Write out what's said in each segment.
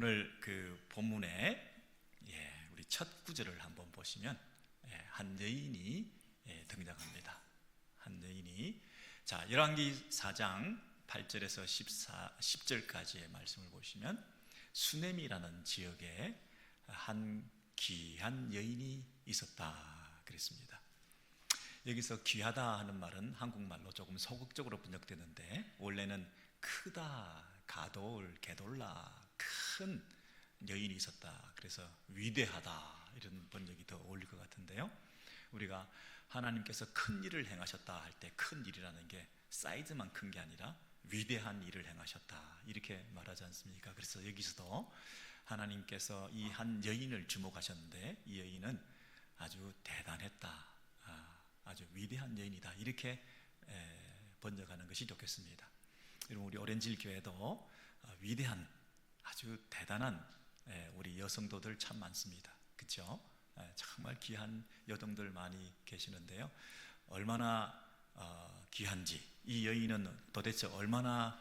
오늘 그 본문에 우리 첫 구절을 한번 보시면 한 여인이 등장합니다. 한 여인이 열왕기 4장 8절에서 10절까지의 말씀을 보시면 수넴이라는 지역에 한 귀한 여인이 있었다 그랬습니다. 여기서 귀하다 하는 말은 한국말로 조금 소극적으로 번역되는데 원래는 크다, 가돌, 게돌라, 큰 여인이 있었다. 그래서 위대하다 이런 번역이 더 어울릴 것 같은데요. 우리가 하나님께서 큰 일을 행하셨다 할 때 큰 일이라는 게 사이즈만 큰 게 아니라 위대한 일을 행하셨다 이렇게 말하지 않습니까? 그래서 여기서도 하나님께서 이 한 여인을 주목하셨는데 이 여인은 아주 대단했다, 아주 위대한 여인이다 이렇게 번역하는 것이 좋겠습니다. 여러분, 우리 오렌지힐 교회도 위대한 아주 대단한 우리 여성도들 참 많습니다. 그렇죠? 정말 귀한 여동들 많이 계시는데요. 얼마나 귀한지, 이 여인은 도대체 얼마나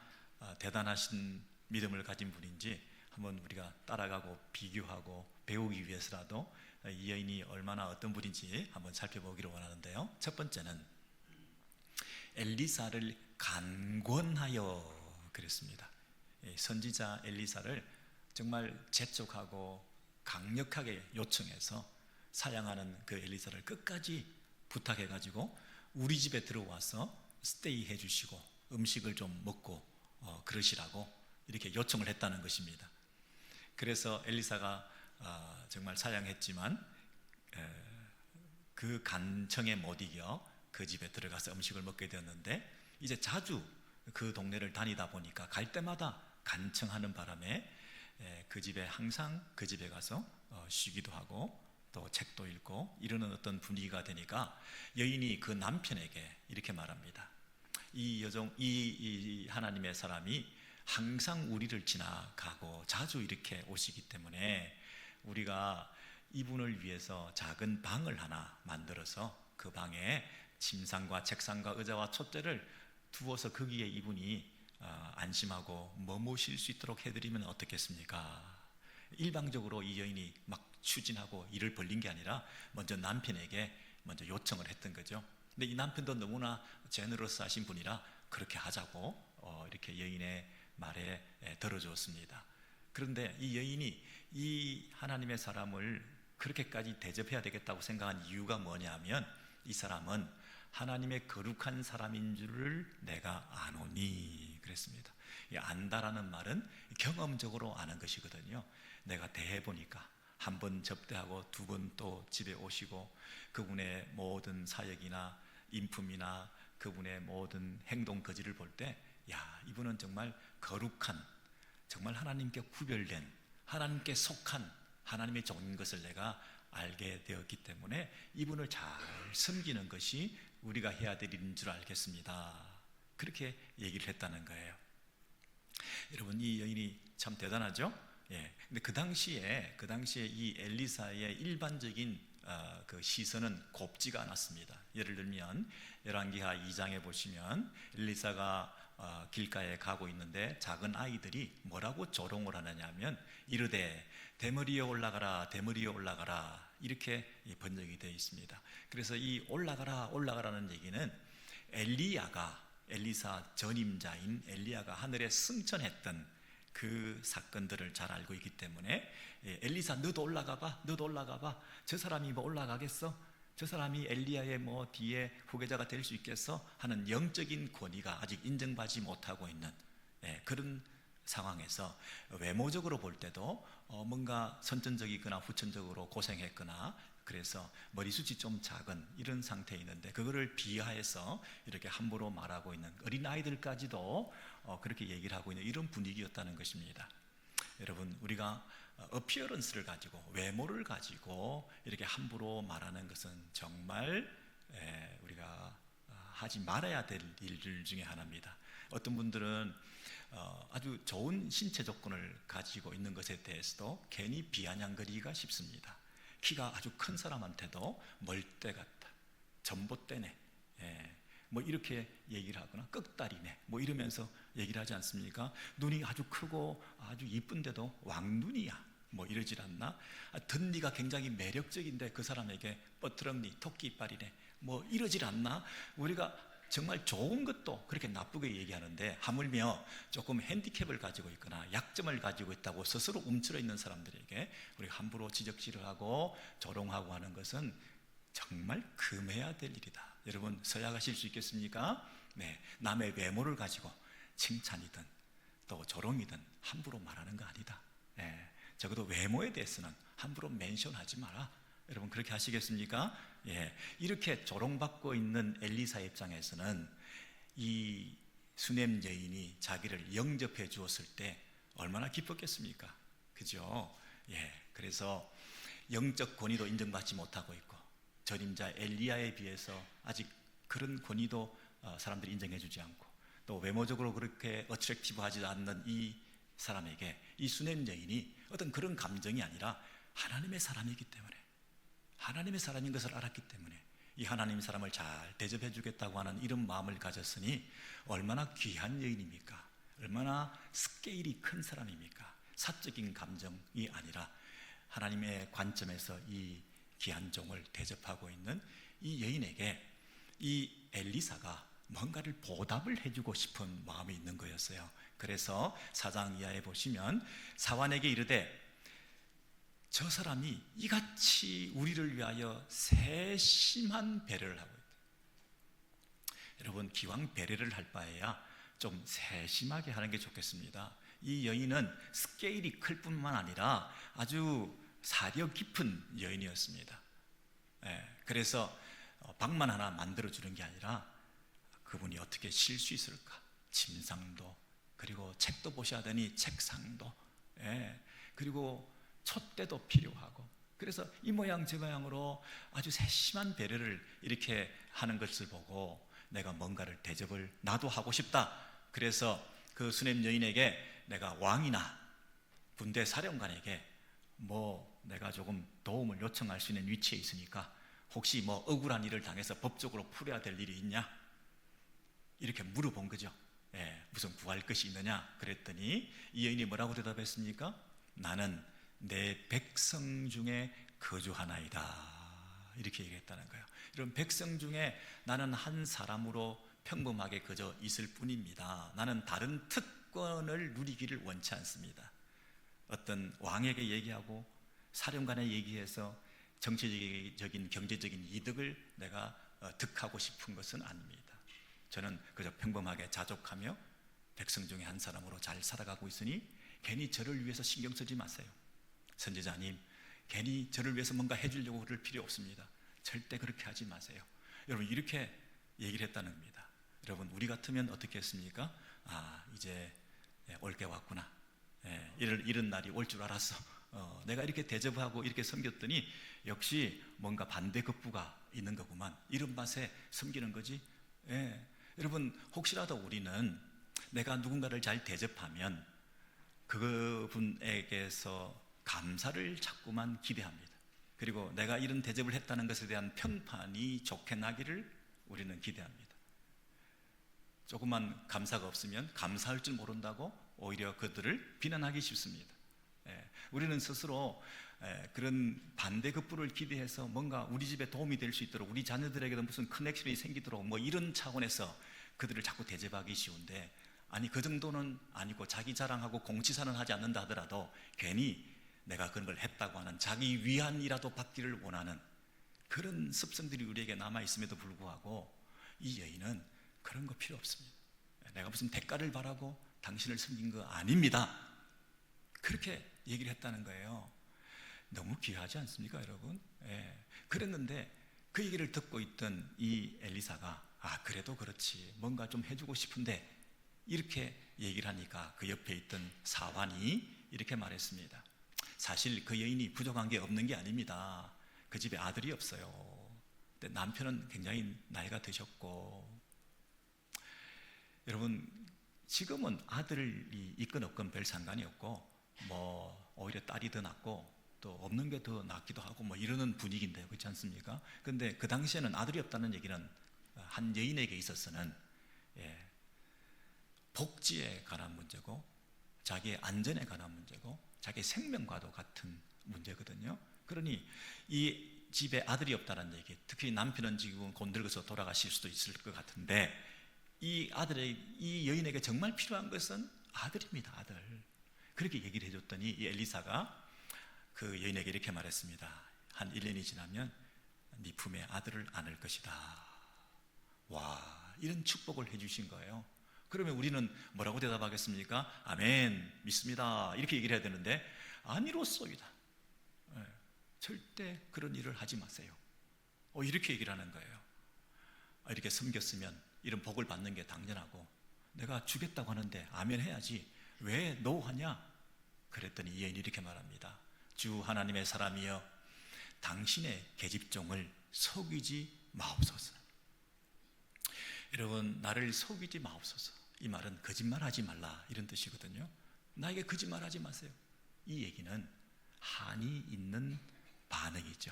대단하신 믿음을 가진 분인지 한번 우리가 따라가고 비교하고 배우기 위해서라도 이 여인이 얼마나 어떤 분인지 한번 살펴보기를 원하는데요. 첫 번째는 엘리사를 간권하여 그랬습니다. 선지자 엘리사를 정말 재촉하고 강력하게 요청해서 사양하는 그 엘리사를 끝까지 부탁해가지고 우리 집에 들어와서 스테이 해주시고 음식을 좀 먹고 그러시라고 이렇게 요청을 했다는 것입니다. 그래서 엘리사가 정말 사양했지만 그 간청에 못 이겨 그 집에 들어가서 음식을 먹게 되었는데, 이제 자주 그 동네를 다니다 보니까 갈 때마다 간청하는 바람에 그 집에 항상 그 집에 가서 쉬기도 하고 또 책도 읽고 이러는 어떤 분위기가 되니까 여인이 그 남편에게 이렇게 말합니다. 이 하나님의 사람이 항상 우리를 지나가고 자주 이렇게 오시기 때문에 우리가 이분을 위해서 작은 방을 하나 만들어서 그 방에 침상과 책상과 의자와 촛대를 두어서 거기에 이분이 안심하고 머무실 수 있도록 해드리면 어떻겠습니까? 일방적으로 이 여인이 막 추진하고 일을 벌린 게 아니라 먼저 남편에게 먼저 요청을 했던 거죠. 근데 이 남편도 너무나 제너러스하신 분이라 그렇게 하자고 이렇게 여인의 말에 들어주었습니다. 그런데 이 여인이 이 하나님의 사람을 그렇게까지 대접해야 되겠다고 생각한 이유가 뭐냐면, 이 사람은 하나님의 거룩한 사람인 줄을 내가 아노니 그랬습니다. 이 안다라는 말은 경험적으로 아는 것이거든요. 내가 대해보니까 한 번 접대하고 두 번 또 집에 오시고 그분의 모든 사역이나 인품이나 그분의 모든 행동 거지를 볼 때, 야, 이분은 정말 거룩한, 정말 하나님께 구별된, 하나님께 속한 하나님의 종인 것을 내가 알게 되었기 때문에 이분을 잘 섬기는 것이 우리가 해야 될 일인 줄 알겠습니다. 그렇게 얘기를 했다는 거예요. 여러분, 이 여인이 참 대단하죠? 근데 그 당시에 이 엘리사의 일반적인 그 시선은 곱지가 않았습니다. 예를 들면 열왕기하 2장에 보시면 엘리사가 길가에 가고 있는데 작은 아이들이 뭐라고 조롱을 하느냐면 이르되 대머리에 올라가라, 대머리에 올라가라 이렇게 번역이 되어 있습니다. 그래서 이 올라가라는 얘기는 엘리사 전임자인 엘리야가 하늘에 승천했던 그 사건들을 잘 알고 있기 때문에 엘리사 너도 올라가봐, 너도 올라가봐. 저 사람이 뭐 올라가겠어? 저 사람이 엘리야의 뭐 뒤에 후계자가 될 수 있겠어? 하는 영적인 권위가 아직 인정받지 못하고 있는 그런 상황에서 외모적으로 볼 때도 뭔가 선천적이거나 후천적으로 고생했거나 그래서 머리숱이 좀 작은 이런 상태에 있는데, 그거를 비하해서 이렇게 함부로 말하고 있는 어린아이들까지도 그렇게 얘기를 하고 있는 이런 분위기였다는 것입니다. 여러분, 우리가 어피어런스를 가지고, 외모를 가지고 이렇게 함부로 말하는 것은 정말 우리가 하지 말아야 될 일들 중에 하나입니다. 어떤 분들은 아주 좋은 신체 조건을 가지고 있는 것에 대해서도 괜히 비아냥거리기가 쉽습니다. 키가 아주 큰 사람한테도 멀대 같다, 전봇대네, 뭐 이렇게 얘기를 하거나 꺽다리네 뭐 이러면서 얘기를 하지 않습니까? 눈이 아주 크고 아주 이쁜데도 왕눈이야 뭐 이러질 않나? 덧니가 굉장히 매력적인데 그 사람에게 뻐트렁니 토끼 이빨이네 뭐 이러질 않나? 우리가 정말 좋은 것도 그렇게 나쁘게 얘기하는데 하물며 조금 핸디캡을 가지고 있거나 약점을 가지고 있다고 스스로 움츠러 있는 사람들에게 우리가 함부로 지적질을 하고 조롱하고 하는 것은 정말 금해야 될 일이다. 여러분 서약하실 수 있겠습니까? 네, 남의 외모를 가지고 칭찬이든 또 조롱이든 함부로 말하는 거 아니다. 네, 적어도 외모에 대해서는 함부로 멘션하지 마라. 여러분 그렇게 하시겠습니까? 예, 이렇게 조롱받고 있는 엘리사 입장에서는 이 수넴 여인이 자기를 영접해 주었을 때 얼마나 기뻤겠습니까? 그죠? 예, 그래서 영적 권위도 인정받지 못하고 있고 전임자 엘리야에 비해서 아직 그런 권위도 사람들이 인정해 주지 않고 또 외모적으로 그렇게 어트랙티브하지 않는 이 사람에게 이 수넴 여인이 어떤 그런 감정이 아니라 하나님의 사람이기 때문에 하나님의 사람인 것을 알았기 때문에 이 하나님의 사람을 잘 대접해 주겠다고 하는 이런 마음을 가졌으니 얼마나 귀한 여인입니까? 얼마나 스케일이 큰 사람입니까? 사적인 감정이 아니라 하나님의 관점에서 이 귀한 종을 대접하고 있는 이 여인에게 이 엘리사가 뭔가를 보답을 해주고 싶은 마음이 있는 거였어요. 그래서 4장 이하에 보시면 사환에게 이르되 저 사람이 이같이 우리를 위하여 세심한 배려를 하고 있다. 여러분 기왕 배려를 할 바에야 좀 세심하게 하는 게 좋겠습니다. 이 여인은 스케일이 클 뿐만 아니라 아주 사려 깊은 여인이었습니다. 그래서 방만 하나 만들어주는 게 아니라 그분이 어떻게 쉴 수 있을까? 침상도 그리고 책도 보셔야 되니 책상도 그리고 촛대도 필요하고 그래서 이 모양 저 모양으로 아주 세심한 배려를 이렇게 하는 것을 보고 내가 뭔가를 대접을 나도 하고 싶다. 그래서 그 수넴 여인에게 내가 왕이나 군대 사령관에게 뭐 내가 조금 도움을 요청할 수 있는 위치에 있으니까 혹시 뭐 억울한 일을 당해서 법적으로 풀어야 될 일이 있냐? 이렇게 물어본 거죠. 무슨 구할 것이 있느냐? 그랬더니 이 여인이 뭐라고 대답했습니까? 나는 내 백성 중에 거주하나이다. 이렇게 얘기했다는 거예요. 이런 백성 중에 나는 한 사람으로 평범하게 거저 있을 뿐입니다. 나는 다른 특권을 누리기를 원치 않습니다. 어떤 왕에게 얘기하고 사령관에 얘기해서 정치적인 경제적인 이득을 내가 득하고 싶은 것은 아닙니다. 저는 그저 평범하게 자족하며 백성 중에 한 사람으로 잘 살아가고 있으니 괜히 저를 위해서 신경 쓰지 마세요. 선지자님, 괜히 저를 위해서 뭔가 해주려고 그럴 필요 없습니다. 절대 그렇게 하지 마세요. 여러분 이렇게 얘기를 했다는 겁니다. 여러분 우리 같으면 어떻게 했습니까? 이제 올 게 왔구나. 이런 날이 올 줄 알았어. 내가 이렇게 대접하고 이렇게 섬겼더니 역시 뭔가 반대급부가 있는 거구만. 이런 맛에 섬기는 거지. 여러분 혹시라도 우리는 내가 누군가를 잘 대접하면 그분에게서 감사를 자꾸만 기대합니다. 그리고 내가 이런 대접을 했다는 것에 대한 평판이 좋게 나기를 우리는 기대합니다. 조금만 감사가 없으면 감사할 줄 모른다고 오히려 그들을 비난하기 쉽습니다. 우리는 스스로 그런 반대급부를 기대해서 뭔가 우리 집에 도움이 될 수 있도록 우리 자녀들에게도 무슨 커넥션이 생기도록 뭐 이런 차원에서 그들을 자꾸 대접하기 쉬운데 아니 그 정도는 아니고 자기 자랑하고 공치사는 하지 않는다 하더라도 괜히 내가 그런 걸 했다고 하는 자기 위안이라도 받기를 원하는 그런 습성들이 우리에게 남아있음에도 불구하고 이 여인은 그런 거 필요 없습니다. 내가 무슨 대가를 바라고 당신을 섬긴 거 아닙니다. 그렇게 얘기를 했다는 거예요. 너무 귀하지 않습니까 여러분? 그랬는데 그 얘기를 듣고 있던 이 엘리사가 그래도 그렇지 뭔가 좀 해주고 싶은데 이렇게 얘기를 하니까 그 옆에 있던 사환이 이렇게 말했습니다. 사실 그 여인이 부족한 게 없는 게 아닙니다. 그 집에 아들이 없어요. 근데 남편은 굉장히 나이가 드셨고 여러분 지금은 아들이 있건 없건 별 상관이 없고 뭐 오히려 딸이 더 낫고 또 없는 게 더 낫기도 하고 뭐 이러는 분위기인데요. 그렇지 않습니까? 근데 그 당시에는 아들이 없다는 얘기는 한 여인에게 있어서는 복지에 관한 문제고 자기의 안전에 관한 문제고 자기의 생명과도 같은 문제거든요. 그러니 이 집에 아들이 없다는 얘기, 특히 남편은 지금 곧 늙어서 돌아가실 수도 있을 것 같은데 이 여인에게 정말 필요한 것은 아들입니다. 아들. 그렇게 얘기를 해줬더니 이 엘리사가 그 여인에게 이렇게 말했습니다. 한 1년이 지나면 네 품에 아들을 안을 것이다. 와, 이런 축복을 해주신 거예요. 그러면 우리는 뭐라고 대답하겠습니까? 아멘, 믿습니다, 이렇게 얘기를 해야 되는데 아니로소이다. 절대 그런 일을 하지 마세요. 이렇게 얘기를 하는 거예요. 이렇게 섬겼으면 이런 복을 받는 게 당연하고 내가 주겠다고 하는데 아멘 해야지 왜 노 하냐? 그랬더니 이 여인이 이렇게 말합니다. 주 하나님의 사람이여, 당신의 계집종을 속이지 마옵소서. 여러분, 나를 속이지 마옵소서, 이 말은 거짓말하지 말라 이런 뜻이거든요. 나에게 거짓말하지 마세요. 이 얘기는 한이 있는 반응이죠.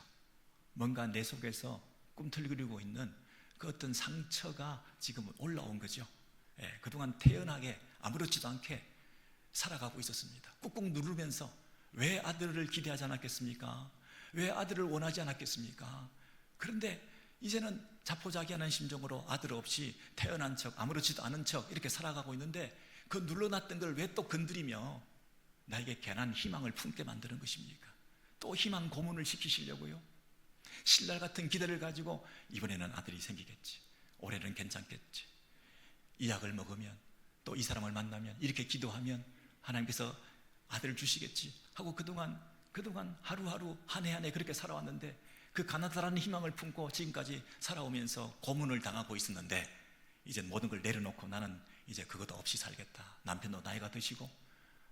뭔가 내 속에서 꿈틀거리고 있는 그 어떤 상처가 지금 올라온 거죠. 그동안 태연하게 아무렇지도 않게 살아가고 있었습니다. 꾹꾹 누르면서 왜 아들을 기대하지 않았겠습니까? 왜 아들을 원하지 않았겠습니까? 그런데 이제는 자포자기하는 심정으로 아들 없이 태어난 척, 아무렇지도 않은 척 이렇게 살아가고 있는데 그 눌러놨던 걸 왜 또 건드리며 나에게 괜한 희망을 품게 만드는 것입니까? 또 희망 고문을 시키시려고요. 신랄 같은 기대를 가지고 이번에는 아들이 생기겠지, 올해는 괜찮겠지, 이 약을 먹으면 또 이 사람을 만나면 이렇게 기도하면 하나님께서 아들을 주시겠지 하고 그동안 하루하루 한 해 한 해 그렇게 살아왔는데 그 가난하다는 희망을 품고 지금까지 살아오면서 고문을 당하고 있었는데 이제 모든 걸 내려놓고 나는 이제 그것도 없이 살겠다. 남편도 나이가 드시고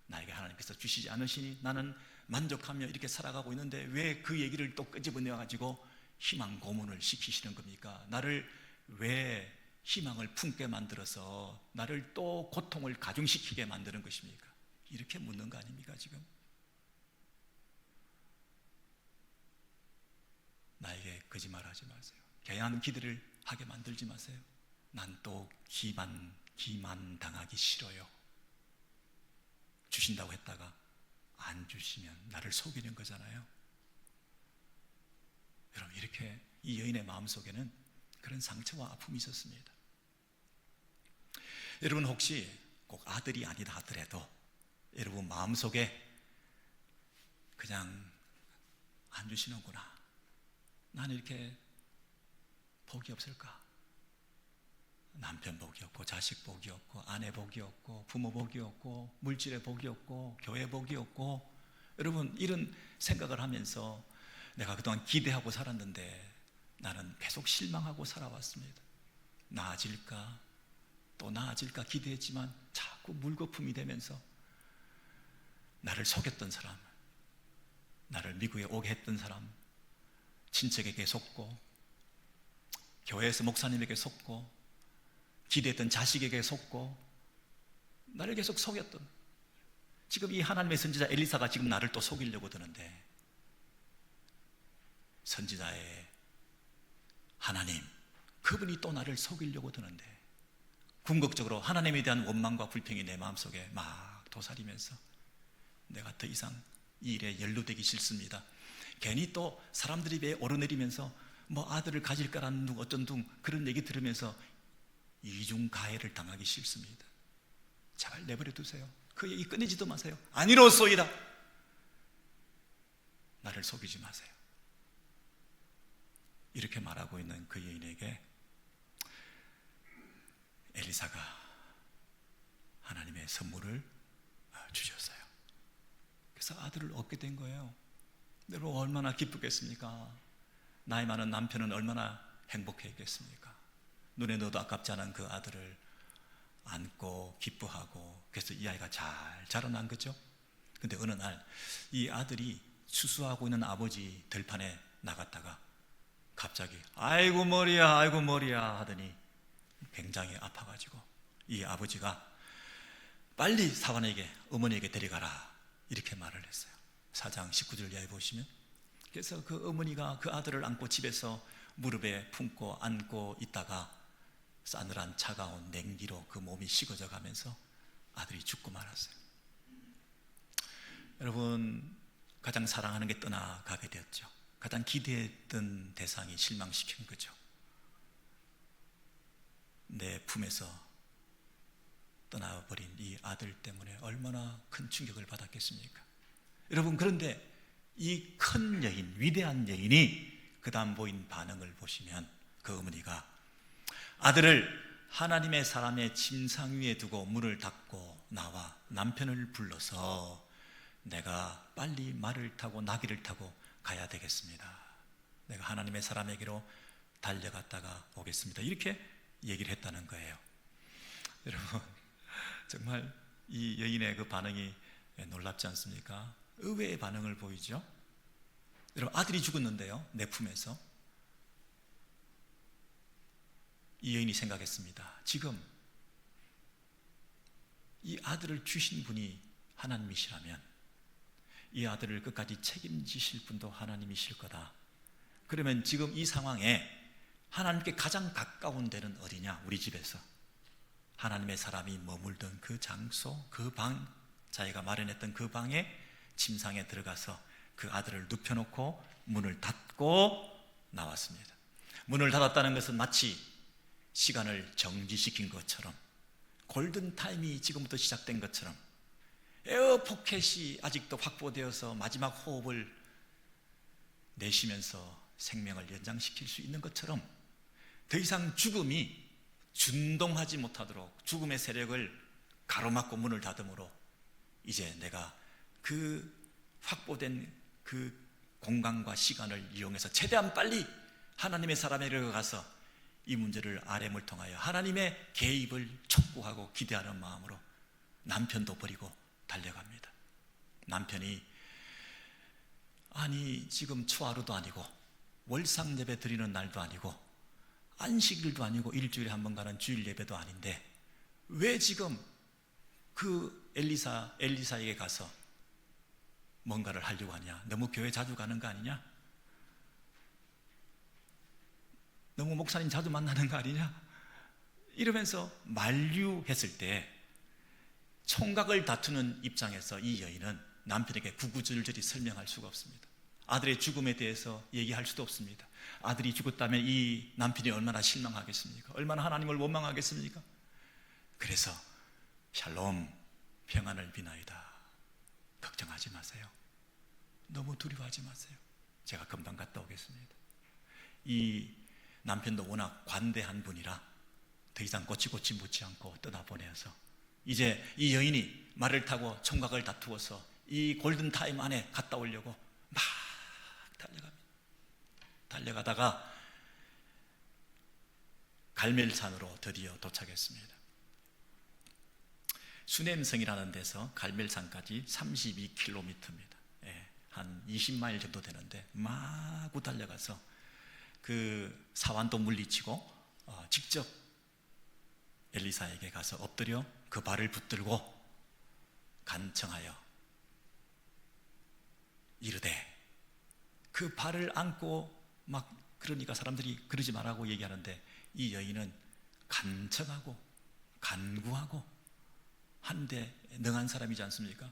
나에게 하나님께서 주시지 않으시니 나는 만족하며 이렇게 살아가고 있는데 왜 그 얘기를 또 끄집어내가지고 희망 고문을 시키시는 겁니까? 나를 왜 희망을 품게 만들어서 나를 또 고통을 가중시키게 만드는 것입니까? 이렇게 묻는 거 아닙니까 지금? 나에게 거짓말하지 마세요. 개한 기대를 하게 만들지 마세요. 난 또 기만 당하기 싫어요. 주신다고 했다가 안 주시면 나를 속이는 거잖아요. 여러분, 이렇게 이 여인의 마음속에는 그런 상처와 아픔이 있었습니다. 여러분, 혹시 꼭 아들이 아니다 하더라도 여러분 마음속에 그냥 안 주시는구나, 나는 이렇게 복이 없을까? 남편 복이 없고 자식 복이 없고 아내 복이 없고 부모 복이 없고 물질의 복이 없고 교회 복이 없고, 여러분 이런 생각을 하면서 내가 그동안 기대하고 살았는데 나는 계속 실망하고 살아왔습니다. 나아질까 또 나아질까 기대했지만 자꾸 물거품이 되면서 나를 속였던 사람, 나를 미국에 오게 했던 사람, 친척에게 속고 교회에서 목사님에게 속고 기대했던 자식에게 속고 나를 계속 속였던, 지금 이 하나님의 선지자 엘리사가 지금 나를 또 속이려고 드는데, 선지자의 하나님 그분이 또 나를 속이려고 드는데 궁극적으로 하나님에 대한 원망과 불평이 내 마음속에 막 도사리면서 내가 더 이상 이 일에 연루되기 싫습니다. 괜히 또 사람들이 배에 오르내리면서 뭐 아들을 가질 거라는 둥 어떤 둥 그런 얘기 들으면서 이중가해를 당하기 싫습니다. 잘 내버려 두세요. 그 얘기 꺼내지도 마세요. 아니로소이다. 나를 속이지 마세요. 이렇게 말하고 있는 그 여인에게 엘리사가 하나님의 선물을 주셨어요. 그래서 아들을 얻게 된 거예요. 여러분 얼마나 기쁘겠습니까? 나이 많은 남편은 얼마나 행복했겠습니까? 눈에 넣어도 아깝지 않은 그 아들을 안고 기뻐하고, 그래서 이 아이가 잘 자라난 거죠. 근데 어느 날 이 아들이 수수하고 있는 아버지 들판에 나갔다가 갑자기 아이고 머리야 하더니 굉장히 아파가지고 이 아버지가 빨리 사환에게, 어머니에게 데려가라 이렇게 말을 했어요. 4장 19절 이하에 보시면, 그래서 그 어머니가 그 아들을 안고 집에서 무릎에 품고 안고 있다가 싸늘한 차가운 냉기로 그 몸이 식어져 가면서 아들이 죽고 말았어요. 여러분, 가장 사랑하는 게 떠나가게 되었죠. 가장 기대했던 대상이 실망시킨 거죠. 내 품에서 떠나버린 이 아들 때문에 얼마나 큰 충격을 받았겠습니까? 여러분, 그런데 이 큰 여인, 위대한 여인이 그 다음 보인 반응을 보시면 그 어머니가 아들을 하나님의 사람의 침상 위에 두고 문을 닫고 나와 남편을 불러서 내가 빨리 말을 타고 나귀를 타고 가야 되겠습니다. 내가 하나님의 사람에게로 달려갔다가 오겠습니다. 이렇게 얘기를 했다는 거예요. 여러분, 정말 이 여인의 그 반응이 놀랍지 않습니까? 의외의 반응을 보이죠. 여러분, 아들이 죽었는데요, 내 품에서. 이 여인이 생각했습니다. 지금 이 아들을 주신 분이 하나님이시라면 이 아들을 끝까지 책임지실 분도 하나님이실 거다. 그러면 지금 이 상황에 하나님께 가장 가까운 데는 어디냐? 우리 집에서 하나님의 사람이 머물던 그 장소, 그 방, 자기가 마련했던 그 방에 침상에 들어가서 그 아들을 눕혀놓고 문을 닫고 나왔습니다. 문을 닫았다는 것은 마치 시간을 정지시킨 것처럼, 골든타임이 지금부터 시작된 것처럼, 에어 포켓이 아직도 확보되어서 마지막 호흡을 내쉬면서 생명을 연장시킬 수 있는 것처럼 더 이상 죽음이 준동하지 못하도록 죽음의 세력을 가로막고 문을 닫음으로 이제 내가 그 확보된 그 공간과 시간을 이용해서 최대한 빨리 하나님의 사람에게 가서 이 문제를 RM을 통하여 하나님의 개입을 촉구하고 기대하는 마음으로 남편도 버리고 달려갑니다. 남편이 아니 지금 초하루도 아니고 월상 예배 드리는 날도 아니고 안식일도 아니고 일주일에 한 번 가는 주일 예배도 아닌데 왜 지금 그 엘리사에게 가서 뭔가를 하려고 하냐? 너무 교회 자주 가는 거 아니냐? 너무 목사님 자주 만나는 거 아니냐? 이러면서 만류했을 때 총각을 다투는 입장에서 이 여인은 남편에게 구구절절히 설명할 수가 없습니다. 아들의 죽음에 대해서 얘기할 수도 없습니다. 아들이 죽었다면 이 남편이 얼마나 실망하겠습니까? 얼마나 하나님을 원망하겠습니까? 그래서 샬롬, 평안을 비나이다. 걱정하지 마세요. 너무 두려워하지 마세요. 제가 금방 갔다 오겠습니다. 이 남편도 워낙 관대한 분이라 더 이상 꼬치꼬치 묻지 않고 떠나보내어서 이제 이 여인이 말을 타고 총각을 다투어서 이 골든타임 안에 갔다 오려고 막 달려갑니다. 달려가다가 갈멜산으로 드디어 도착했습니다. 수넴성이라는 데서 갈멜산까지 32km입니다. 한 20마일 정도 되는데 마구 달려가서 그 사환도 물리치고 직접 엘리사에게 가서 엎드려 그 발을 붙들고 간청하여 이르되, 그 발을 안고 막 그러니까 사람들이 그러지 말라고 얘기하는데 이 여인은 간청하고 간구하고 한데 능한 사람이지 않습니까?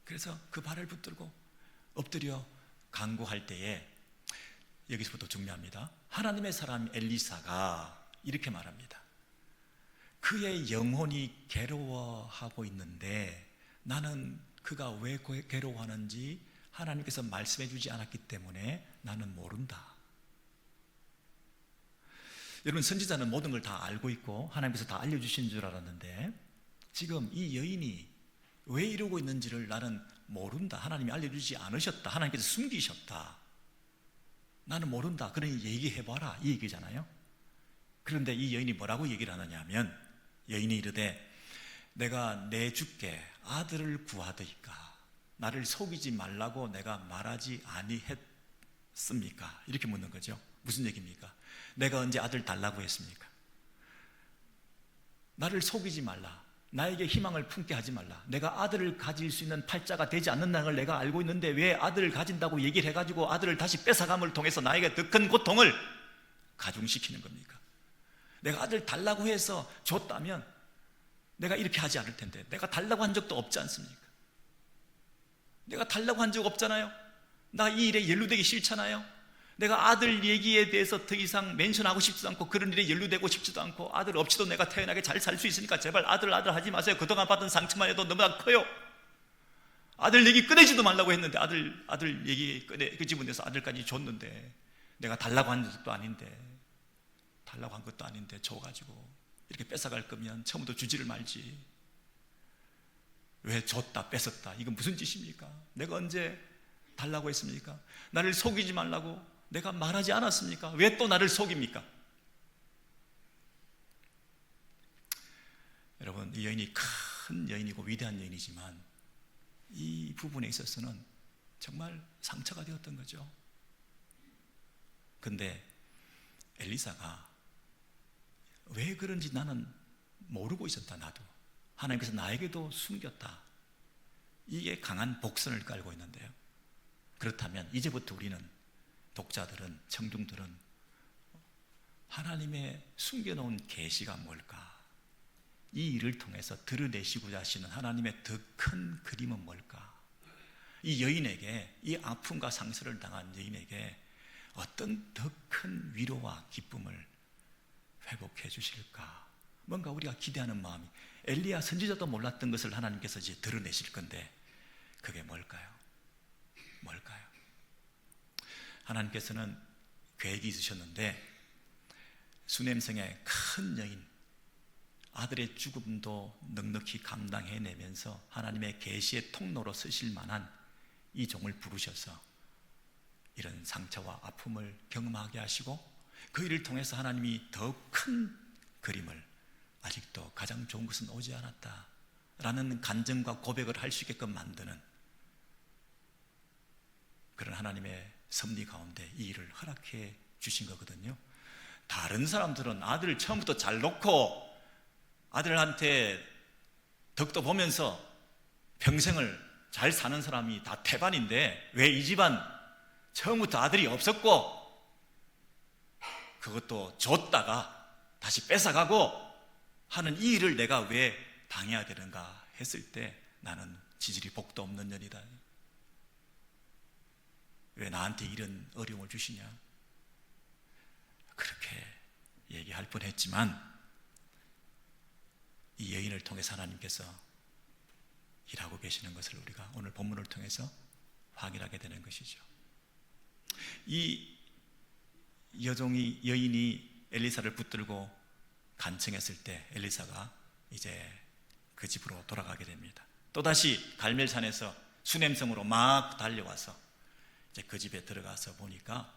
그래서 그 발을 붙들고 엎드려 간구할 때에 여기서부터 중요합니다. 하나님의 사람 엘리사가 이렇게 말합니다. 그의 영혼이 괴로워하고 있는데 나는 그가 왜 괴로워하는지 하나님께서 말씀해 주지 않았기 때문에 나는 모른다. 여러분, 선지자는 모든 걸 다 알고 있고 하나님께서 다 알려주신 줄 알았는데 지금 이 여인이 왜 이러고 있는지를 나는 모른다. 하나님이 알려주지 않으셨다. 하나님께서 숨기셨다. 나는 모른다. 그러니 얘기해봐라, 이 얘기잖아요. 그런데 이 여인이 뭐라고 얘기를 하느냐 하면, 여인이 이르되 내가 내 주께 아들을 구하더이까 나를 속이지 말라고 내가 말하지 아니했습니까? 이렇게 묻는 거죠. 무슨 얘기입니까? 내가 언제 아들 달라고 했습니까? 나를 속이지 말라, 나에게 희망을 품게 하지 말라. 내가 아들을 가질 수 있는 팔자가 되지 않는다는 걸 내가 알고 있는데 왜 아들을 가진다고 얘기를 해가지고 아들을 다시 뺏어감을 통해서 나에게 더 큰 고통을 가중시키는 겁니까? 내가 아들 달라고 해서 줬다면 내가 이렇게 하지 않을 텐데, 내가 달라고 한 적도 없지 않습니까? 내가 달라고 한 적 없잖아요. 나 이 일에 연루되기 싫잖아요. 내가 아들 얘기에 대해서 더 이상 멘션하고 싶지도 않고 그런 일에 연루되고 싶지도 않고, 아들 없이도 내가 태연하게 잘 살 수 있으니까 제발 아들 하지 마세요. 그동안 받은 상처만 해도 너무나 커요. 아들 얘기 꺼내지도 말라고 했는데 아들 얘기 끄집어내서 아들까지 줬는데, 내가 달라고 한 적도 아닌데, 달라고 한 것도 아닌데 줘가지고 이렇게 뺏어갈 거면 처음부터 주지를 말지. 왜 줬다 뺏었다, 이건 무슨 짓입니까? 내가 언제 달라고 했습니까? 나를 속이지 말라고 내가 말하지 않았습니까? 왜 또 나를 속입니까? 여러분, 이 여인이 큰 여인이고 위대한 여인이지만 이 부분에 있어서는 정말 상처가 되었던 거죠. 근데 엘리사가 왜 그런지 나는 모르고 있었다. 나도 하나님께서 나에게도 숨겼다. 이게 강한 복선을 깔고 있는데요. 그렇다면 이제부터 우리는, 독자들은, 청중들은 하나님의 숨겨놓은 계시가 뭘까? 이 일을 통해서 드러내시고자 하시는 하나님의 더 큰 그림은 뭘까? 이 여인에게, 이 아픔과 상처를 당한 여인에게 어떤 더 큰 위로와 기쁨을 회복해 주실까? 뭔가 우리가 기대하는 마음이, 엘리야 선지자도 몰랐던 것을 하나님께서 이제 드러내실 건데 그게 뭘까요? 뭘까요? 하나님께서는 계획이 있으셨는데, 수넴성의 큰 여인, 아들의 죽음도 넉넉히 감당해내면서 하나님의 계시의 통로로 쓰실 만한 이 종을 부르셔서 이런 상처와 아픔을 경험하게 하시고, 그 일을 통해서 하나님이 더 큰 그림을, 아직도 가장 좋은 것은 오지 않았다 라는 간증과 고백을 할 수 있게끔 만드는 그런 하나님의 섭리 가운데 이 일을 허락해 주신 거거든요. 다른 사람들은 아들을 처음부터 잘 놓고 아들한테 덕도 보면서 평생을 잘 사는 사람이 다 태반인데, 왜 이 집안 처음부터 아들이 없었고 그것도 줬다가 다시 뺏어가고 하는 이 일을 내가 왜 당해야 되는가 했을 때, 나는 지질이 복도 없는 년이다. 왜 나한테 이런 어려움을 주시냐? 그렇게 얘기할 뻔했지만 이 여인을 통해서 하나님께서 일하고 계시는 것을 우리가 오늘 본문을 통해서 확인하게 되는 것이죠. 이 여인이 엘리사를 붙들고 간청했을 때 엘리사가 이제 그 집으로 돌아가게 됩니다. 또다시 갈멜산에서 수넴성으로 막 달려와서 이제 그 집에 들어가서 보니까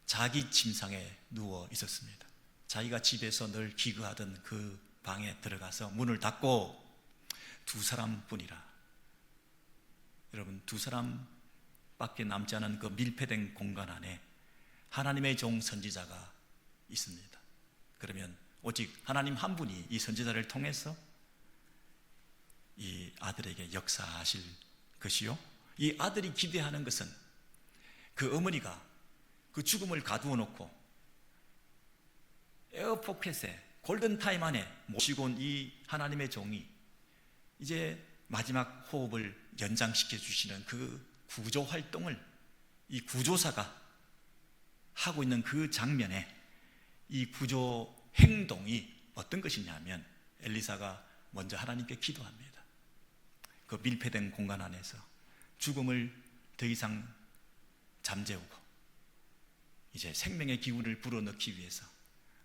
자기 침상에 누워 있었습니다. 자기가 집에서 늘 기거하던 그 방에 들어가서 문을 닫고 두 사람뿐이라, 여러분, 두 사람밖에 남지 않은 그 밀폐된 공간 안에 하나님의 종 선지자가 있습니다. 그러면 오직 하나님 한 분이 이 선지자를 통해서 이 아들에게 역사하실 것이요, 이 아들이 기대하는 것은 그 어머니가 그 죽음을 가두어 놓고 에어포켓에 골든타임 안에 모시고 온 이 하나님의 종이 이제 마지막 호흡을 연장시켜 주시는 그 구조 활동을 이 구조사가 하고 있는 그 장면에, 이 구조 행동이 어떤 것이냐면, 엘리사가 먼저 하나님께 기도합니다. 그 밀폐된 공간 안에서 죽음을 더 이상 잠재우고 이제 생명의 기운을 불어넣기 위해서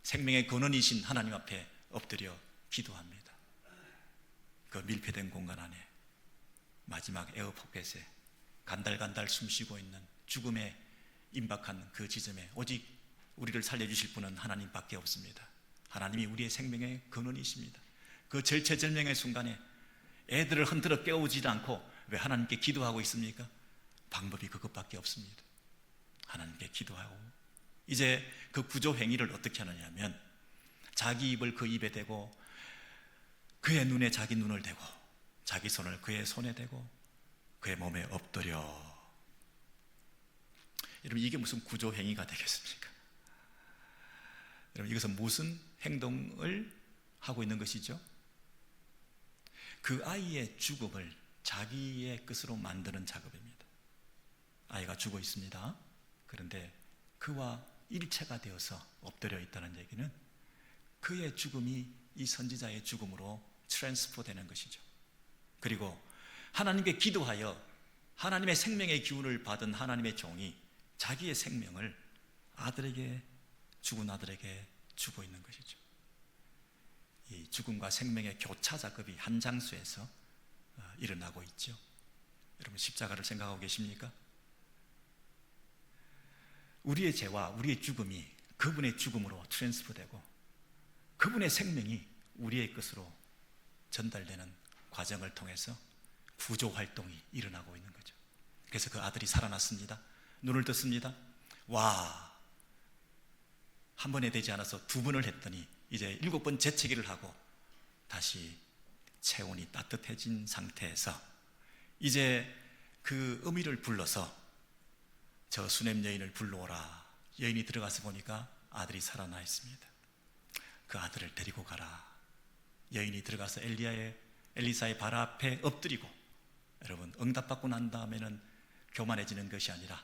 생명의 근원이신 하나님 앞에 엎드려 기도합니다. 그 밀폐된 공간 안에 마지막 에어포켓에 간달간달 숨쉬고 있는 죽음에 임박한 그 지점에 오직 우리를 살려주실 분은 하나님밖에 없습니다. 하나님이 우리의 생명의 근원이십니다. 그 절체절명의 순간에 애들을 흔들어 깨우지 않고 왜 하나님께 기도하고 있습니까? 방법이 그것밖에 없습니다. 하나님께 기도하고 이제 그 구조 행위를 어떻게 하느냐면, 자기 입을 그 입에 대고 그의 눈에 자기 눈을 대고 자기 손을 그의 손에 대고 그의 몸에 엎드려. 여러분, 이게 무슨 구조 행위가 되겠습니까? 여러분, 이것은 무슨 행동을 하고 있는 것이죠. 그 아이의 죽음을 자기의 것으로 만드는 작업입니다. 아이가 죽어 있습니다. 그런데 그와 일체가 되어서 엎드려 있다는 얘기는 그의 죽음이 이 선지자의 죽음으로 트랜스포 되는 것이죠. 그리고 하나님께 기도하여 하나님의 생명의 기운을 받은 하나님의 종이 자기의 생명을 죽은 아들에게 주고 있는 것이죠. 이 죽음과 생명의 교차 작업이 한 장소에서 일어나고 있죠. 여러분, 십자가를 생각하고 계십니까? 우리의 죄와 우리의 죽음이 그분의 죽음으로 트랜스포되고 그분의 생명이 우리의 것으로 전달되는 과정을 통해서 구조 활동이 일어나고 있는 거죠. 그래서 그 아들이 살아났습니다. 눈을 떴습니다. 와, 한 번에 되지 않아서 두 번을 했더니 이제 7번 재채기를 하고 다시 체온이 따뜻해진 상태에서 이제 그 어미를 불러서 저 수냄 여인을 불러오라. 여인이 들어가서 보니까 아들이 살아나 있습니다. 그 아들을 데리고 가라. 여인이 들어가서 엘리사의 발 앞에 엎드리고, 여러분, 응답받고 난 다음에는 교만해지는 것이 아니라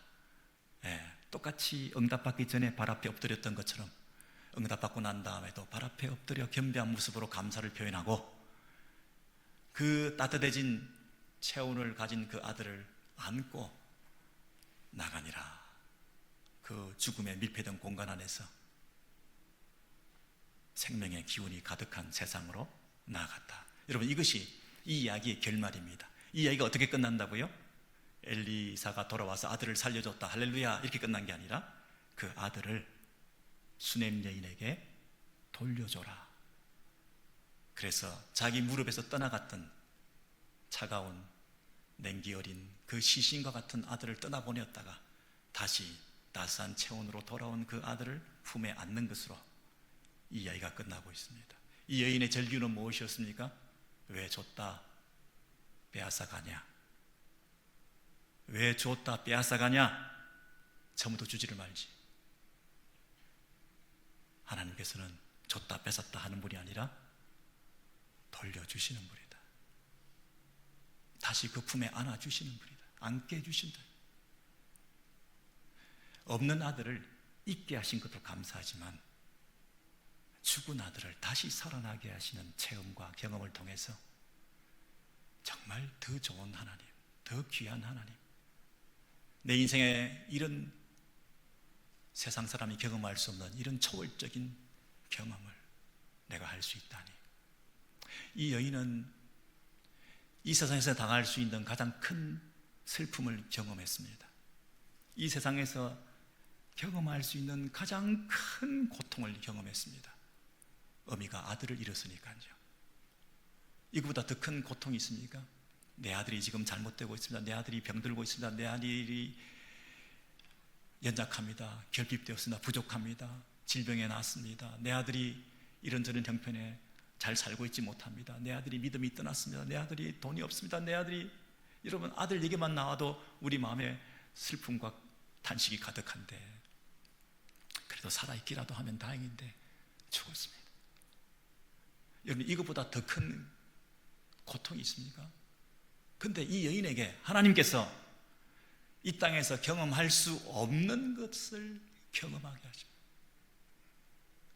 똑같이 응답받기 전에 발 앞에 엎드렸던 것처럼 응답받고 난 다음에도 발 앞에 엎드려 겸비한 모습으로 감사를 표현하고 그 따뜻해진 체온을 가진 그 아들을 안고 나가니라. 그 죽음에 밀폐된 공간 안에서 생명의 기운이 가득한 세상으로 나아갔다. 여러분, 이것이 이 이야기의 결말입니다. 이 이야기가 어떻게 끝난다고요? 엘리사가 돌아와서 아들을 살려줬다, 할렐루야, 이렇게 끝난 게 아니라 그 아들을 수냄 여인에게 돌려줘라. 그래서 자기 무릎에서 떠나갔던 차가운 냉기 어린 그 시신과 같은 아들을 떠나보냈다가 다시 따스한 체온으로 돌아온 그 아들을 품에 안는 것으로 이 이야기가 끝나고 있습니다. 이 여인의 절규는 무엇이었습니까? 왜 줬다 빼앗아가냐? 왜 줬다 빼앗아가냐? 처음부터 주지를 말지. 하나님께서는 줬다 뺏었다 하는 분이 아니라 돌려주시는 분이다. 다시 그 품에 안아주시는 분이다. 안게 해주신다. 없는 아들을 있게 하신 것도 감사하지만 죽은 아들을 다시 살아나게 하시는 체험과 경험을 통해서 정말 더 좋은 하나님, 더 귀한 하나님, 내 인생에 이런 세상 사람이 경험할 수 없는 이런 초월적인 경험을 내가 할 수 있다니. 이 여인은 이 세상에서 당할 수 있는 가장 큰 슬픔을 경험했습니다. 이 세상에서 경험할 수 있는 가장 큰 고통을 경험했습니다. 어미가 아들을 잃었으니까요. 이거보다 더 큰 고통이 있습니까? 내 아들이 지금 잘못되고 있습니다. 내 아들이 병들고 있습니다. 내 아들이 연약합니다. 결핍되었습니다. 부족합니다. 질병에 났습니다. 내 아들이 이런저런 형편에 잘 살고 있지 못합니다. 내 아들이 믿음이 떠났습니다. 내 아들이 돈이 없습니다. 내 아들이, 여러분, 아들 얘기만 나와도 우리 마음에 슬픔과 탄식이 가득한데, 그래도 살아있기라도 하면 다행인데 죽었습니다. 여러분, 이것보다 더 큰 고통이 있습니까? 근데 이 여인에게 하나님께서 이 땅에서 경험할 수 없는 것을 경험하게 하십니다.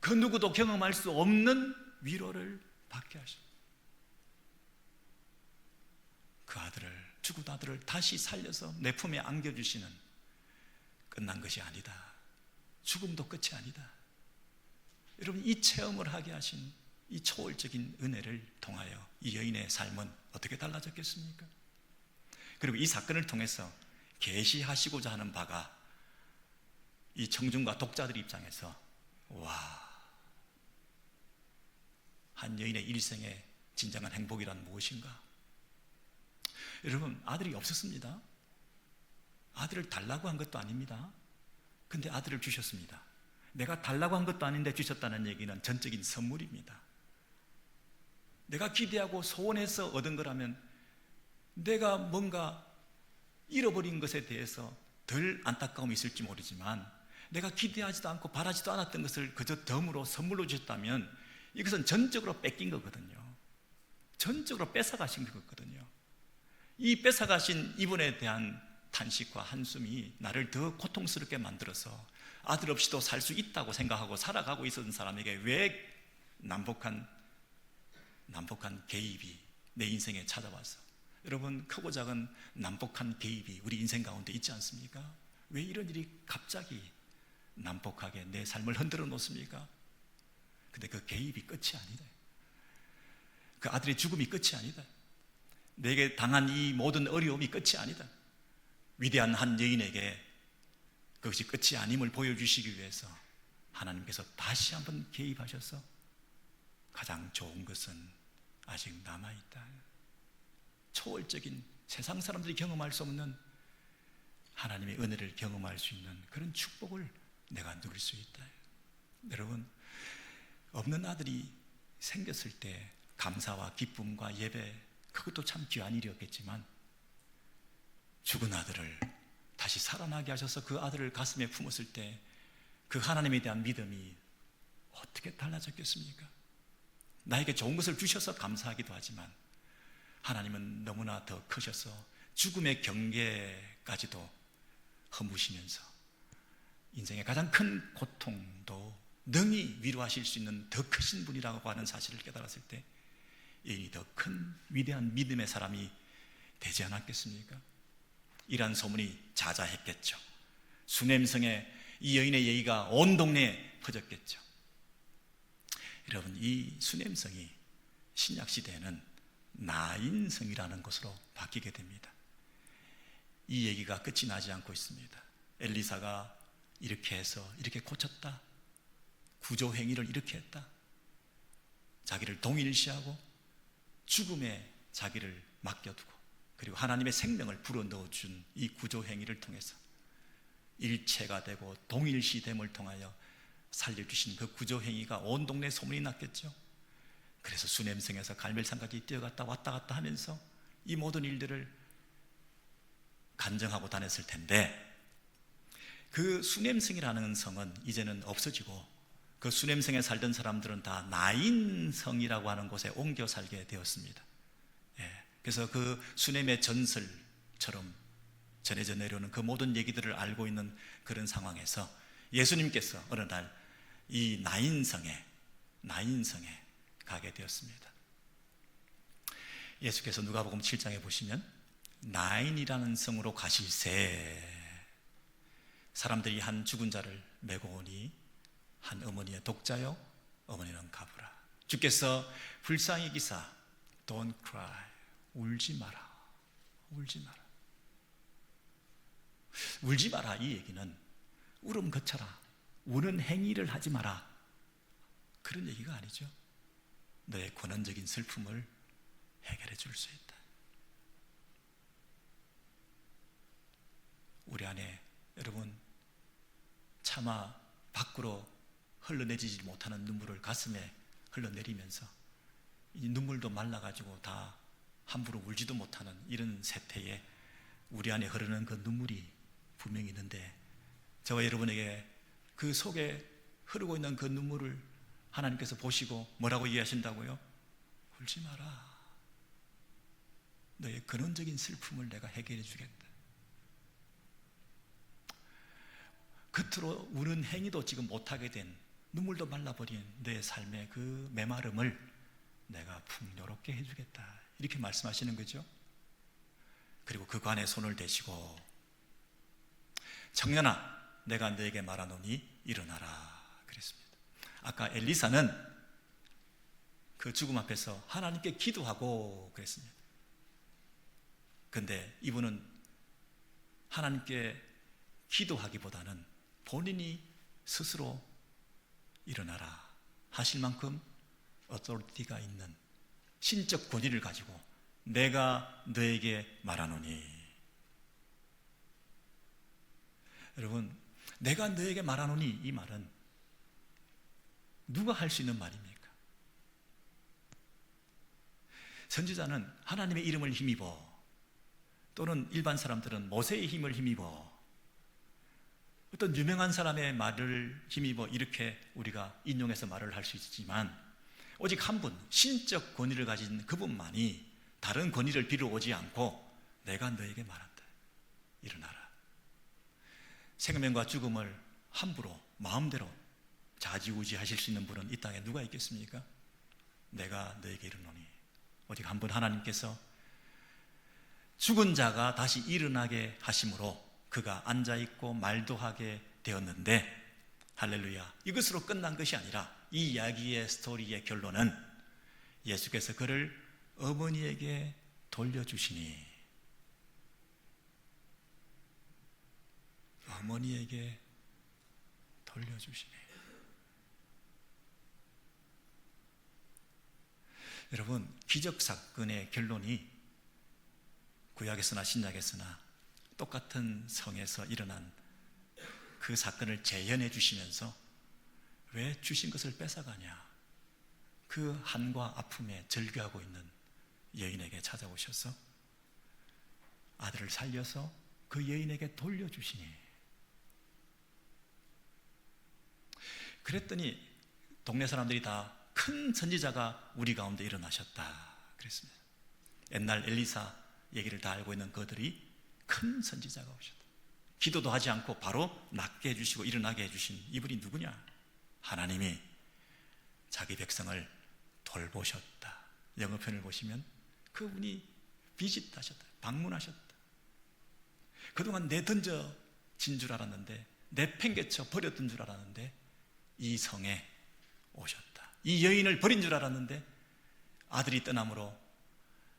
그 누구도 경험할 수 없는 위로를 받게 하십니다. 그 아들을, 죽은 아들을 다시 살려서 내 품에 안겨주시는, 끝난 것이 아니다, 죽음도 끝이 아니다. 여러분, 이 체험을 하게 하신 이 초월적인 은혜를 통하여 이 여인의 삶은 어떻게 달라졌겠습니까? 그리고 이 사건을 통해서 계시하시고자 하는 바가 이 청중과 독자들 입장에서, 와, 한 여인의 일생의 진정한 행복이란 무엇인가? 여러분, 아들이 없었습니다. 아들을 달라고 한 것도 아닙니다. 근데 아들을 주셨습니다. 내가 달라고 한 것도 아닌데 주셨다는 얘기는 전적인 선물입니다. 내가 기대하고 소원해서 얻은 거라면 내가 뭔가 잃어버린 것에 대해서 덜 안타까움이 있을지 모르지만 내가 기대하지도 않고 바라지도 않았던 것을 그저 덤으로 선물로 주셨다면 이것은 전적으로 뺏긴 거거든요. 전적으로 뺏어가신 거거든요. 이 뺏어가신 이분에 대한 탄식과 한숨이 나를 더 고통스럽게 만들어서 아들 없이도 살 수 있다고 생각하고 살아가고 있었던 사람에게 왜 난폭한 개입이 내 인생에 찾아와서, 여러분, 크고 작은 난폭한 개입이 우리 인생 가운데 있지 않습니까? 왜 이런 일이 갑자기 난폭하게 내 삶을 흔들어 놓습니까? 근데 그 개입이 끝이 아니다. 그 아들의 죽음이 끝이 아니다. 내게 당한 이 모든 어려움이 끝이 아니다. 위대한 한 여인에게 그것이 끝이 아님을 보여주시기 위해서 하나님께서 다시 한번 개입하셔서 가장 좋은 것은 아직 남아있다. 초월적인, 세상 사람들이 경험할 수 없는 하나님의 은혜를 경험할 수 있는 그런 축복을 내가 누릴 수 있다. 여러분, 없는 아들이 생겼을 때 감사와 기쁨과 예배, 그것도 참 귀한 일이었겠지만 죽은 아들을 다시 살아나게 하셔서 그 아들을 가슴에 품었을 때 그 하나님에 대한 믿음이 어떻게 달라졌겠습니까? 나에게 좋은 것을 주셔서 감사하기도 하지만 하나님은 너무나 더 크셔서 죽음의 경계까지도 허무시면서 인생의 가장 큰 고통도 능히 위로하실 수 있는 더 크신 분이라고 하는 사실을 깨달았을 때 이 더 큰 위대한 믿음의 사람이 되지 않았겠습니까? 이러한 소문이 자자했겠죠. 수냄성의 이 여인의 얘기가 온 동네에 퍼졌겠죠. 여러분, 이 수냄성이 신약시대에는 나인성이라는 것으로 바뀌게 됩니다. 이 얘기가 끝이 나지 않고 있습니다. 엘리사가 이렇게 해서 이렇게 고쳤다, 구조 행위를 이렇게 했다, 자기를 동일시하고 죽음에 자기를 맡겨두고 그리고 하나님의 생명을 불어넣어준 이 구조 행위를 통해서 일체가 되고 동일시됨을 통하여 살려주신 그 구조 행위가 온 동네에 소문이 났겠죠. 그래서 수냄성에서 갈멜산까지 뛰어갔다 왔다 갔다 하면서 이 모든 일들을 간증하고 다녔을 텐데, 그 수냄성이라는 성은 이제는 없어지고 그 수냄성에 살던 사람들은 다 나인성이라고 하는 곳에 옮겨 살게 되었습니다. 그래서 그 수냄의 전설처럼 전해져 내려오는 그 모든 얘기들을 알고 있는 그런 상황에서 예수님께서 어느 날 이 나인성에 가게 되었습니다. 예수께서 누가복음 7장에 보시면 나인이라는 성으로 가실새 사람들이 한 죽은 자를 메고 오니 한 어머니의 독자요 어머니는 가부라. 주께서 불쌍히 여기사 Don't cry, 울지 마라, 울지 마라. 울지 마라, 이 얘기는 울음 그쳐라, 우는 행위를 하지 마라, 그런 얘기가 아니죠. 너의 권원적인 슬픔을 해결해 줄 수 있다. 우리 안에 여러분 차마 밖으로 흘러내리지 못하는 눈물을 가슴에 흘러내리면서 이 눈물도 말라가지고 다 함부로 울지도 못하는 이런 세태에 우리 안에 흐르는 그 눈물이 분명히 있는데, 저와 여러분에게 그 속에 흐르고 있는 그 눈물을 하나님께서 보시고 뭐라고 이해하신다고요? 울지 마라, 너의 근원적인 슬픔을 내가 해결해 주겠다. 겉으로 우는 행위도 지금 못하게 된, 눈물도 말라버린 내 삶의 그 메마름을 내가 풍요롭게 해주겠다, 이렇게 말씀하시는 거죠. 그리고 그 관에 손을 대시고 청년아, 내가 너에게 말하노니 일어나라 그랬습니다. 아까 엘리사는 그 죽음 앞에서 하나님께 기도하고 그랬습니다. 그런데 이분은 하나님께 기도하기보다는 본인이 스스로 일어나라 하실 만큼 어토리티가 있는 신적 권위를 가지고 내가 너에게 말하노니. 여러분, 내가 너에게 말하노니, 이 말은 누가 할 수 있는 말입니까? 선지자는 하나님의 이름을 힘입어, 또는 일반 사람들은 모세의 힘을 힘입어 어떤 유명한 사람의 말을 힘입어 이렇게 우리가 인용해서 말을 할 수 있지만 오직 한 분, 신적 권위를 가진 그분만이 다른 권위를 빌어 오지 않고 내가 너에게 말한다, 일어나라. 생명과 죽음을 함부로 마음대로 좌지우지하실 수 있는 분은 이 땅에 누가 있겠습니까? 내가 너에게 이르노니. 오직 한 분 하나님께서 죽은 자가 다시 일어나게 하심으로 그가 앉아있고 말도 하게 되었는데, 할렐루야, 이것으로 끝난 것이 아니라 이 이야기의 스토리의 결론은 예수께서 그를 어머니에게 돌려주시니, 어머니에게 돌려주시니. 여러분, 기적사건의 결론이 구약에서나 신약에서나 똑같은 성에서 일어난 그 사건을 재현해 주시면서 왜 주신 것을 뺏어가냐, 그 한과 아픔에 절규하고 있는 여인에게 찾아오셔서 아들을 살려서 그 여인에게 돌려주시니. 그랬더니 동네 사람들이 다 큰 선지자가 우리 가운데 일어나셨다 그랬습니다. 옛날 엘리사 얘기를 다 알고 있는 그들이 큰 선지자가 오셨다. 기도도 하지 않고 바로 낫게 해주시고 일어나게 해주신 이분이 누구냐? 하나님이 자기 백성을 돌보셨다. 영어 표현을 보시면 그분이 비짓하셨다, 방문하셨다. 그동안 내던져진 줄 알았는데, 내팽개쳐 버렸던 줄 알았는데 이 성에 오셨다. 이 여인을 버린 줄 알았는데 아들이 떠남으로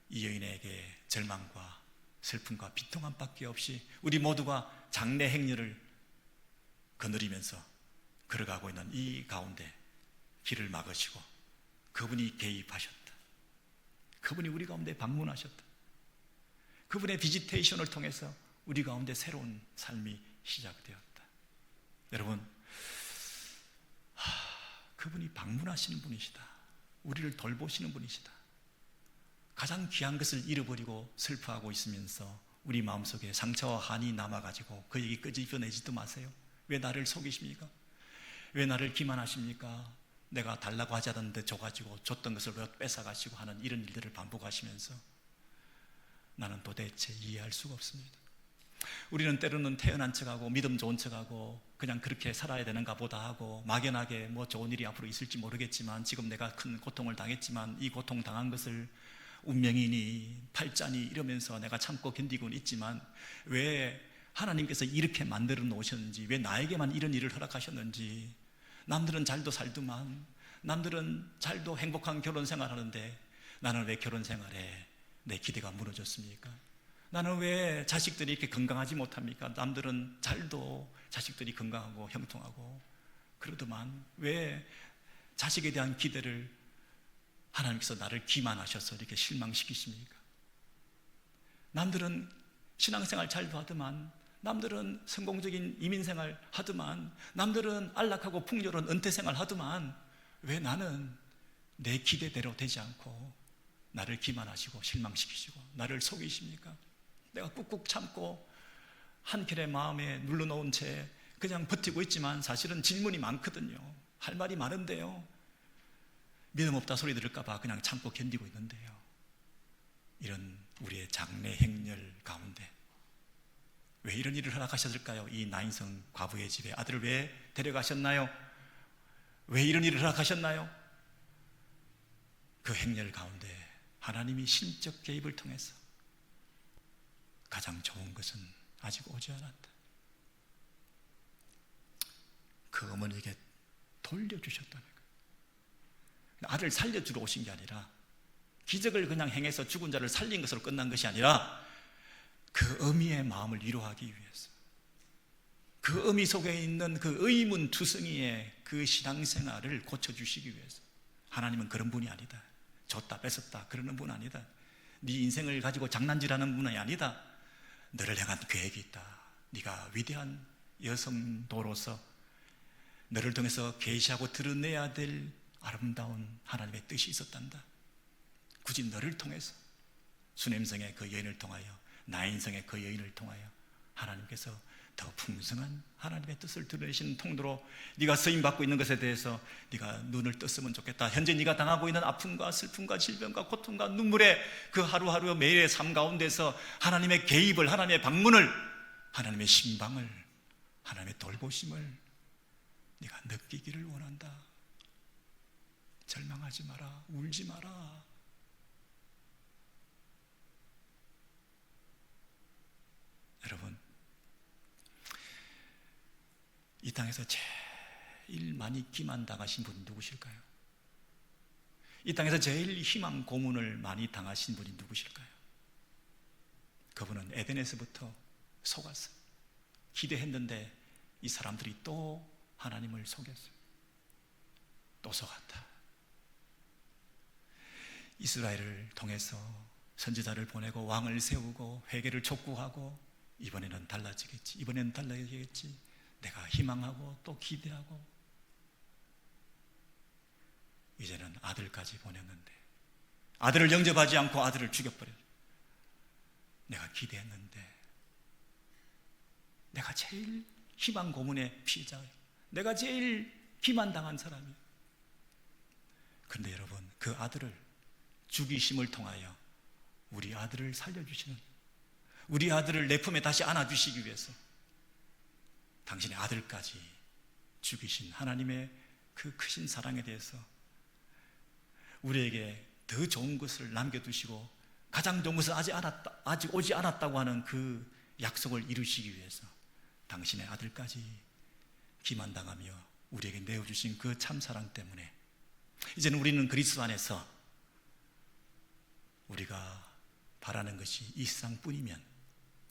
이 여인에게 절망과 슬픔과 비통함밖에 없이 우리 모두가 장래 행렬을 거느리면서 걸어가고 있는 이 가운데 길을 막으시고 그분이 개입하셨다. 그분이 우리 가운데 방문하셨다. 그분의 비지테이션을 통해서 우리 가운데 새로운 삶이 시작되었다. 여러분, 그분이 방문하시는 분이시다. 우리를 돌보시는 분이시다. 가장 귀한 것을 잃어버리고 슬퍼하고 있으면서 우리 마음속에 상처와 한이 남아가지고 그 얘기 끄집어내지도 마세요. 왜 나를 속이십니까? 왜 나를 기만하십니까? 내가 달라고 하지 않았는데 줘가지고 줬던 것을 왜 뺏어가시고 하는 이런 일들을 반복하시면서 나는 도대체 이해할 수가 없습니다. 우리는 때로는 태어난 척하고 믿음 좋은 척하고 그냥 그렇게 살아야 되는가 보다 하고 막연하게 뭐 좋은 일이 앞으로 있을지 모르겠지만 지금 내가 큰 고통을 당했지만 이 고통 당한 것을 운명이니 팔자니 이러면서 내가 참고 견디고는 있지만 왜 하나님께서 이렇게 만들어 놓으셨는지, 왜 나에게만 이런 일을 허락하셨는지, 남들은 잘도 살더만, 남들은 잘도 행복한 결혼 생활하는데 나는 왜 결혼 생활에 내 기대가 무너졌습니까? 나는 왜 자식들이 이렇게 건강하지 못합니까? 남들은 잘도 자식들이 건강하고 형통하고 그러더만 왜 자식에 대한 기대를 하나님께서 나를 기만하셔서 이렇게 실망시키십니까? 남들은 신앙생활 잘도 하더만, 남들은 성공적인 이민생활 하더만, 남들은 안락하고 풍요로운 은퇴생활 하더만 왜 나는 내 기대대로 되지 않고 나를 기만하시고 실망시키시고 나를 속이십니까? 내가 꾹꾹 참고 한켠에 마음에 눌러놓은 채 그냥 버티고 있지만 사실은 질문이 많거든요. 할 말이 많은데요, 믿음 없다 소리 들을까봐 그냥 참고 견디고 있는데요. 이런 우리의 장래 행렬 가운데 왜 이런 일을 허락하셨을까요? 이 나인성 과부의 집에 아들을 왜 데려가셨나요? 왜 이런 일을 허락하셨나요? 그 행렬 가운데 하나님이 신적 개입을 통해서 가장 좋은 것은 아직 오지 않았다. 그 어머니에게 돌려주셨다는 거예요. 아들을 살려주러 오신 게 아니라, 기적을 그냥 행해서 죽은 자를 살린 것으로 끝난 것이 아니라 그 어미의 마음을 위로하기 위해서, 그 어미 속에 있는 그 의문투성이의 그 신앙생활을 고쳐주시기 위해서. 하나님은 그런 분이 아니다. 줬다 뺏었다 그러는 분 아니다. 네 인생을 가지고 장난질하는 분이 아니다. 너를 향한 계획이 있다. 네가 위대한 여성도로서 너를 통해서 계시하고 드러내야 될 아름다운 하나님의 뜻이 있었단다. 굳이 너를 통해서, 수냄성의 그 여인을 통하여, 나인성의 그 여인을 통하여 하나님께서 더 풍성한 하나님의 뜻을 드러내시는 통로로 네가 쓰임받고 있는 것에 대해서 네가 눈을 떴으면 좋겠다. 현재 네가 당하고 있는 아픔과 슬픔과 질병과 고통과 눈물의 그 하루하루 매일의 삶 가운데서 하나님의 개입을, 하나님의 방문을, 하나님의 신방을, 하나님의 돌보심을 네가 느끼기를 원한다. 절망하지 마라. 울지 마라. 여러분, 이 땅에서 제일 많이 기만당하신 분이 누구실까요? 이 땅에서 제일 희망 고문을 많이 당하신 분이 누구실까요? 그분은 에덴에서부터 속았어요. 기대했는데 이 사람들이 또 하나님을 속였어요. 또 속았다. 이스라엘을 통해서 선지자를 보내고 왕을 세우고 회개를 촉구하고 이번에는 달라지겠지, 이번에는 달라지겠지, 내가 희망하고 또 기대하고, 이제는 아들까지 보냈는데 아들을 영접하지 않고 아들을 죽여버렸어요. 내가 기대했는데, 내가 제일 희망 고문의 피해자예요. 내가 제일 기만당한 사람이에요. 그런데 여러분, 그 아들을 죽이심을 통하여 우리 아들을 살려주시는, 우리 아들을 내 품에 다시 안아주시기 위해서 당신의 아들까지 죽이신 하나님의 그 크신 사랑에 대해서 우리에게 더 좋은 것을 남겨두시고 가장 좋은 것은 아직 오지 않았다고 하는 그 약속을 이루시기 위해서 당신의 아들까지 기만당하며 우리에게 내어주신 그 참사랑 때문에 이제는 우리는 그리스도 안에서 우리가 바라는 것이 이 세상뿐이면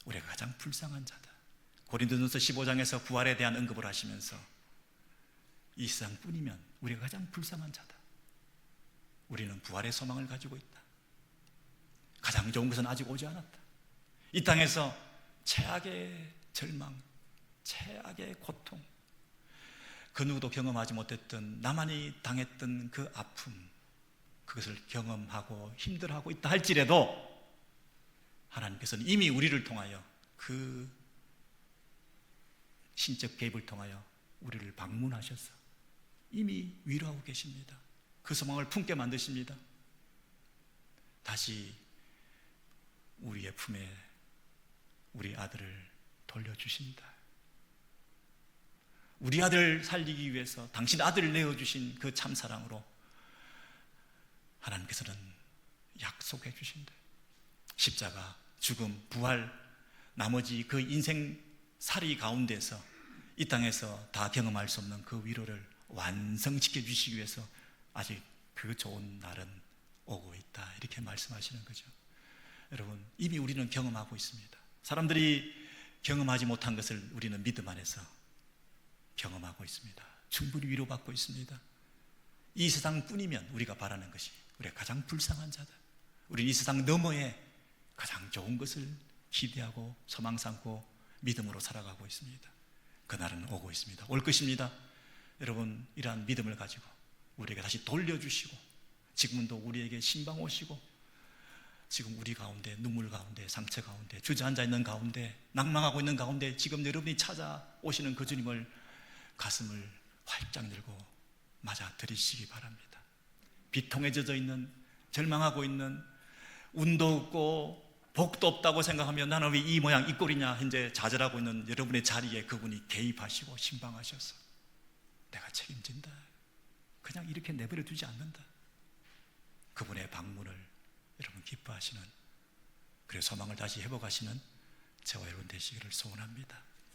우리가 가장 불쌍한 자다. 고린도전서 15장에서 부활에 대한 언급을 하시면서 이 세상뿐이면 우리가 가장 불쌍한 자다. 우리는 부활의 소망을 가지고 있다. 가장 좋은 것은 아직 오지 않았다. 이 땅에서 최악의 절망, 최악의 고통, 그 누구도 경험하지 못했던, 나만이 당했던 그 아픔, 그것을 경험하고 힘들어하고 있다 할지라도 하나님께서는 이미 우리를 통하여, 그 신적 개입을 통하여 우리를 방문하셔서 이미 위로하고 계십니다. 그 소망을 품게 만드십니다. 다시 우리의 품에 우리 아들을 돌려주신다. 우리 아들을 살리기 위해서 당신 아들을 내어주신 그 참사랑으로 하나님께서는 약속해 주신다. 십자가, 죽음, 부활, 나머지 그 인생살이 가운데서 이 땅에서 다 경험할 수 없는 그 위로를 완성시켜 주시기 위해서 아직 그 좋은 날은 오고 있다, 이렇게 말씀하시는 거죠. 여러분, 이미 우리는 경험하고 있습니다. 사람들이 경험하지 못한 것을 우리는 믿음 안에서 경험하고 있습니다. 충분히 위로받고 있습니다. 이 세상뿐이면 우리가 바라는 것이 우리가 가장 불쌍한 자다. 우리는 이 세상 너머에 가장 좋은 것을 기대하고 소망 삼고 믿음으로 살아가고 있습니다. 그날은 오고 있습니다. 올 것입니다. 여러분, 이러한 믿음을 가지고 우리에게 다시 돌려주시고, 지금도 우리에게 신방 오시고, 지금 우리 가운데, 눈물 가운데, 상처 가운데, 주저앉아 있는 가운데, 낭망하고 있는 가운데 지금 여러분이 찾아오시는 그 주님을 가슴을 활짝 열고 맞아들이시기 바랍니다. 비통에 젖어 있는, 절망하고 있는, 운도 없고 복도 없다고 생각하며 나는 왜 이 모양 이 꼴이냐 현재 좌절하고 있는 여러분의 자리에 그분이 개입하시고 신방하셔서 내가 책임진다, 그냥 이렇게 내버려 두지 않는다, 그분의 방문을 여러분 기뻐하시는, 그래서 소망을 다시 회복하시는 저와 여러분 되시기를 소원합니다.